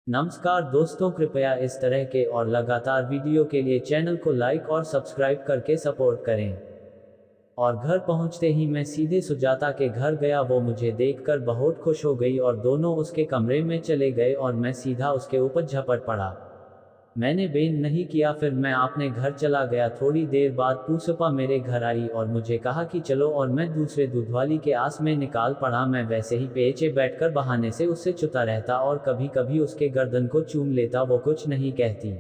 नमस्कार दोस्तों, कृपया इस तरह के और लगातार वीडियो के लिए चैनल को लाइक और सब्सक्राइब करके सपोर्ट करें। और घर पहुंचते ही मैं सीधे सुजाता के घर गया। वो मुझे देखकर बहुत खुश हो गई और दोनों उसके कमरे में चले गए और मैं सीधा उसके ऊपर झपट पड़ा। मैंने बेन नहीं किया, फिर मैं अपने घर चला गया। थोड़ी देर बाद पूसपा मेरे घर आई और मुझे कहा कि चलो, और मैं दूसरे दूधवाली के आस में निकाल पड़ा। मैं वैसे ही पेचे बैठकर बहाने से उससे चुता रहता और कभी कभी उसके गर्दन को चूम लेता। वो कुछ नहीं कहती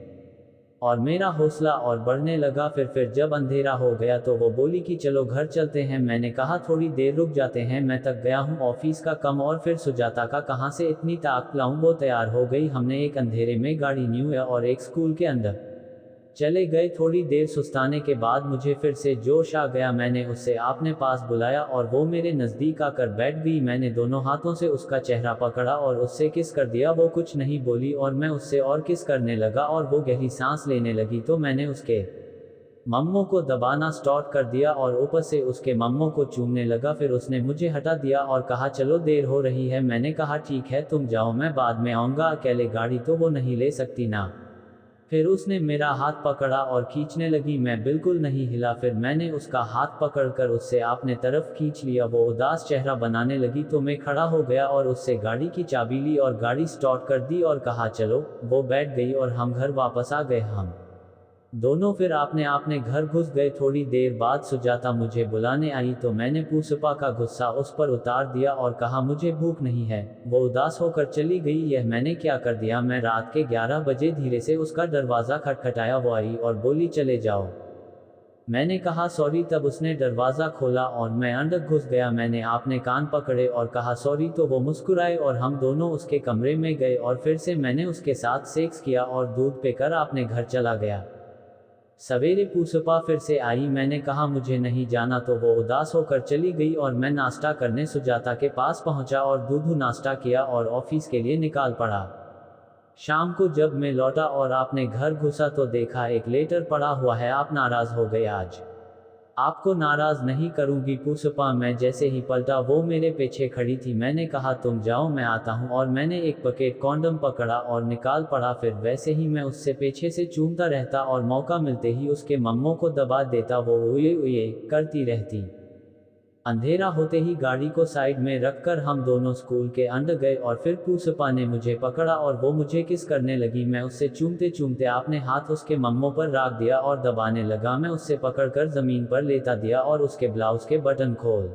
और मेरा हौसला और बढ़ने लगा। फिर जब अंधेरा हो गया तो वो बोली कि चलो घर चलते हैं। मैंने कहा थोड़ी देर रुक जाते हैं, मैं थक गया हूँ ऑफिस का कम, और फिर सुजाता का कहाँ से इतनी ताकत लाऊं। वो तैयार हो गई। हमने एक अंधेरे में गाड़ी न्यू ईयर और एक स्कूल के अंदर चले गए। थोड़ी देर सुस्ताने के बाद मुझे फिर से जोश आ गया। मैंने उससे अपने पास बुलाया और वो मेरे नज़दीक आकर बैठ गई। मैंने दोनों हाथों से उसका चेहरा पकड़ा और उससे किस कर दिया। वो कुछ नहीं बोली और मैं उससे और किस करने लगा और वो गहरी सांस लेने लगी तो मैंने उसके मम्मों को दबाना स्टार्ट कर दिया और ऊपर से उसके मम्मों को चूमने लगा। फिर उसने मुझे हटा दिया और कहा चलो देर हो रही है। मैंने कहा ठीक है तुम जाओ, मैं बाद में आऊँगा अकेले, गाड़ी तो वो नहीं ले सकती ना। फिर उसने मेरा हाथ पकड़ा और खींचने लगी। मैं बिल्कुल नहीं हिला। फिर मैंने उसका हाथ पकड़कर उससे अपने तरफ खींच लिया। वो उदास चेहरा बनाने लगी तो मैं खड़ा हो गया और उससे गाड़ी की चाबी ली और गाड़ी स्टार्ट कर दी और कहा चलो। वो बैठ गई और हम घर वापस आ गए। हम दोनों फिर आपने अपने घर घुस गए। थोड़ी देर बाद सुजाता मुझे बुलाने आई तो मैंने पूसपा का गुस्सा उस पर उतार दिया और कहा मुझे भूख नहीं है। वो उदास होकर चली गई। यह मैंने क्या कर दिया। मैं रात के 11 बजे धीरे से उसका दरवाज़ा खटखटाया। वो आई और बोली चले जाओ। मैंने कहा सॉरी। तब उसने दरवाज़ा खोला और मैं अंदर घुस गया। मैंने अपने कान पकड़े और कहा सॉरी तो वो मुस्कुराए और हम दोनों उसके कमरे में गए और फिर से मैंने उसके साथ सेक्स किया और दूध पीकर अपने घर चला गया। सवेरे पूसपा फिर से आई। मैंने कहा मुझे नहीं जाना तो वो उदास होकर चली गई और मैं नाश्ता करने सुजाता के पास पहुंचा और दूधू नाश्ता किया और ऑफिस के लिए निकाल पड़ा। शाम को जब मैं लौटा और अपने घर घुसा तो देखा एक लेटर पड़ा हुआ है। आप नाराज हो गए, आज आपको नाराज नहीं करूंगी पूसपा। मैं जैसे ही पलटा वो मेरे पीछे खड़ी थी। मैंने कहा तुम जाओ, मैं आता हूं, और मैंने एक पैकेट कॉन्डम पकड़ा और निकाल पड़ा। फिर वैसे ही मैं उससे पीछे से चूमता रहता और मौका मिलते ही उसके मम्मों को दबा देता। वो उये उये करती रहती। अंधेरा होते ही गाड़ी को साइड में रखकर हम दोनों स्कूल के अंदर गए और फिर पूसपा ने मुझे पकड़ा और वो मुझे किस करने लगी। मैं उससे चूमते चूमते अपने हाथ उसके मम्मों पर रख दिया और दबाने लगा। मैं उससे पकड़कर जमीन पर लेटा दिया और उसके ब्लाउज के बटन खोल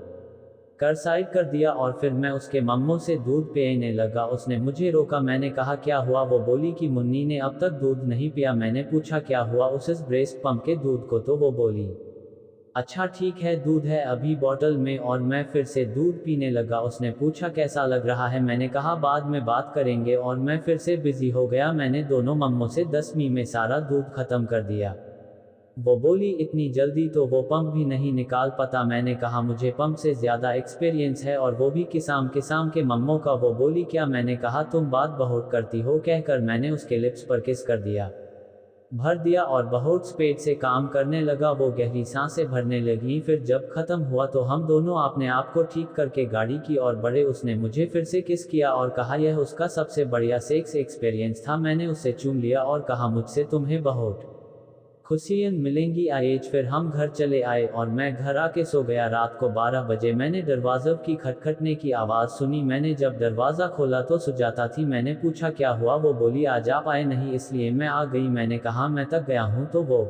कर साइड कर दिया और फिर मैं उसके मम्मों से दूध पीने लगा। उसने मुझे रोका। मैंने कहा क्या हुआ। वो बोली कि मुन्नी ने अब तक दूध नहीं पिया। मैंने पूछा क्या हुआ उस ब्रेस्ट पंप के दूध को, तो वो बोली अच्छा ठीक है, दूध है अभी बॉटल में, और मैं फिर से दूध पीने लगा। उसने पूछा कैसा लग रहा है। मैंने कहा बाद में बात करेंगे और मैं फिर से बिजी हो गया। मैंने दोनों मम्मों से 10 में सारा दूध खत्म कर दिया। वो बोली इतनी जल्दी तो वो पंप भी नहीं निकाल पाता। मैंने कहा मुझे पंप से ज़्यादा एक्सपीरियंस है और वो भी किसाम किसाम के मम्मों का। वो बोली क्या। मैंने कहा तुम बात बहुत करती हो, कहकर मैंने उसके लिप्स पर किस कर दिया, भर दिया और बहुत स्पीड से काम करने लगा। वो गहरी सांसें भरने लगी। फिर जब खत्म हुआ तो हम दोनों अपने आप को ठीक करके गाड़ी की ओर बढ़े। उसने मुझे फिर से किस किया और कहा यह उसका सबसे बढ़िया सेक्स एक्सपीरियंस था। मैंने उसे चूम लिया और कहा मुझसे तुम्हें बहुत खुशियाँ मिलेंगी आएज। फिर हम घर चले आए और मैं घर आके सो गया। रात को 12 बजे मैंने दरवाज़े की खटखटने की आवाज़ सुनी। मैंने जब दरवाज़ा खोला तो सुजाता थी। मैंने पूछा क्या हुआ। वो बोली आज आप आए नहीं इसलिए मैं आ गई। मैंने कहा मैं थक गया हूँ। तो वो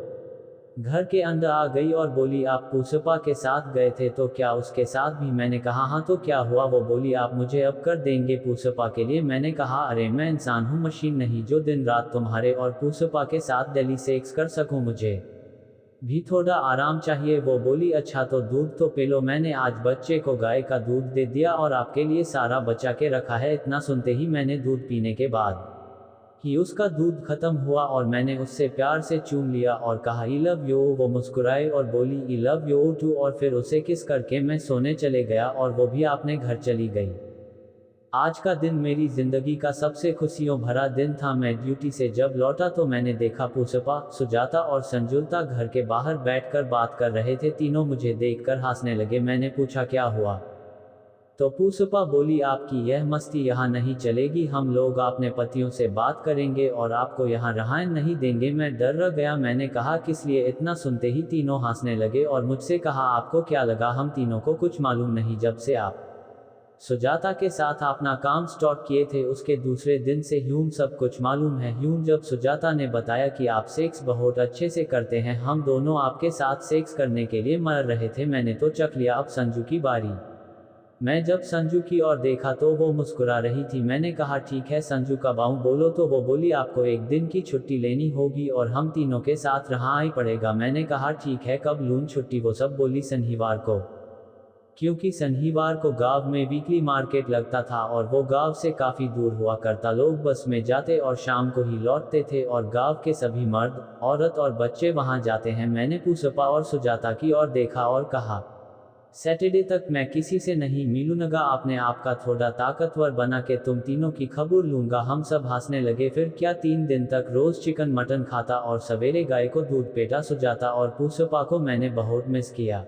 घर के अंदर आ गई और बोली आप पूसपा के साथ गए थे तो क्या उसके साथ भी। मैंने कहा हाँ, तो क्या हुआ। वो बोली आप मुझे अब कर देंगे पूसपा के लिए। मैंने कहा अरे मैं इंसान हूँ, मशीन नहीं जो दिन रात तुम्हारे और पूसपा के साथ डेली सेक्स कर सकूँ, मुझे भी थोड़ा आराम चाहिए। वो बोली अच्छा तो दूध तो पी लो। मैंने आज बच्चे को गाय का दूध दे दिया और आपके लिए सारा बचा के रखा है। इतना सुनते ही मैंने दूध पीने के बाद कि उसका दूध खत्म हुआ और मैंने उससे प्यार से चूम लिया और कहा आई लव यू। वो मुस्कुराई और बोली आई लव यू टू, और फिर उसे किस करके मैं सोने चले गया और वो भी अपने घर चली गई। आज का दिन मेरी जिंदगी का सबसे खुशियों भरा दिन था। मैं ड्यूटी से जब लौटा तो मैंने देखा पूसपा, सुजाता और संजुलता घर के बाहर बैठकर बात कर रहे थे। तीनों मुझे देखकर हंसने लगे। मैंने पूछा क्या हुआ। तो पुष्पा बोली, आपकी यह मस्ती यहाँ नहीं चलेगी, हम लोग अपने पतियों से बात करेंगे और आपको यहाँ रहने नहीं देंगे। मैं डर गया, मैंने कहा किस लिए? इतना सुनते ही तीनों हंसने लगे और मुझसे कहा, आपको क्या लगा हम तीनों को कुछ मालूम नहीं? जब से आप सुजाता के साथ अपना काम स्टार्ट किए थे उसके दूसरे दिन से ह्यूम सब कुछ मालूम है। ह्यूम, जब सुजाता ने बताया कि आप सेक्स बहुत अच्छे से करते हैं, हम दोनों आपके साथ सेक्स करने के लिए मर रहे थे, मैंने तो चख लिया, अब संजू की बारी। मैं जब संजू की ओर देखा तो वो मुस्कुरा रही थी। मैंने कहा, ठीक है संजू, कब आऊं? बोलो। तो वो बोली, आपको एक दिन की छुट्टी लेनी होगी और हम तीनों के साथ रहा ही पड़ेगा। मैंने कहा, ठीक है, कब लूं छुट्टी? वो सब बोली, शनिवार को, क्योंकि शनिवार को गांव में वीकली मार्केट लगता था और वो गांव से काफ़ी दूर हुआ करता। लोग बस में जाते और शाम को ही लौटते थे और गांव के सभी मर्द, औरत और बच्चे वहां जाते हैं। मैंने पुष्पा और सुजाता की ओर देखा और कहा, सैटरडे तक मैं किसी से नहीं मिलूंगा, अपने आप का थोड़ा ताकतवर बना के तुम तीनों की खबर लूंगा। हम सब हंसने लगे। फिर क्या 3 दिन तक रोज चिकन मटन खाता और सवेरे गाय को दूध पेटा। सुजाता और पुष्पा को मैंने बहुत मिस किया।